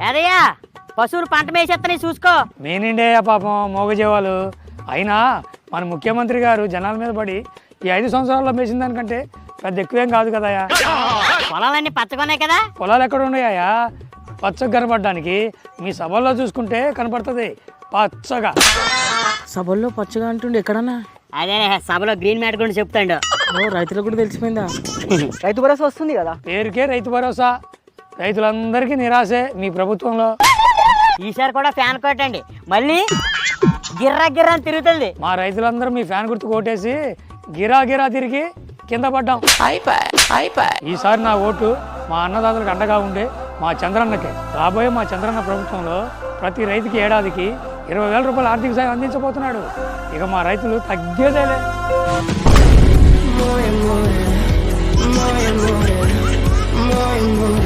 అదయ్యా పశువులు పంట మేసేత్తని చూసుకో. మేనిండే పాపం మోగజీవాలు. అయినా మన ముఖ్యమంత్రి గారు జనాల మీద పడి ఈ 5 సంవత్సరాల్లో మేసిన దానికంటే పెద్ద ఎక్కువేం కాదు కదయా. పొలాలన్నీ పచ్చగొన్నాయి కదా. పొలాలు ఎక్కడ ఉన్నాయా పచ్చగా కనపడడానికి? మీ సభల్లో చూసుకుంటే కనపడుతుంది పచ్చగా. సభల్లో పచ్చగా అంటుండే ఎక్కడన్నా? అదే సభలో గ్రీన్ మ్యాట్ గురించి చెప్తాడు. ఓ రైతులకు కూడా తెలిసిపోయిందా? రైతు భరోసా వస్తుంది కదా. పేరుకే రైతు భరోసా. రైతులందరికీ నిరాశే మీ ప్రభుత్వంలో. ఈసారి కూడా ఫ్యాన్ కొట్టండి, మళ్ళీ గిర్రా గిర్రా అని తిరుగుతుంది. మా రైతులందరూ మీ ఫ్యాన్ గుర్తు కొట్టేసి గిరా గిరా తిరిగి కింద పడ్డాం. ఈసారి నా ఓటు మా అన్నదాతలకు అండగా ఉండే మా చంద్రన్నకే. రాబోయే మా చంద్రన్న ప్రభుత్వంలో ప్రతి రైతుకి ఏడాదికి 20,000 రూపాయలు ఆర్థిక సాయం అందించబోతున్నాడు. ఇక మా రైతులు తగ్గేదేలే. more and more, more and more, more and more.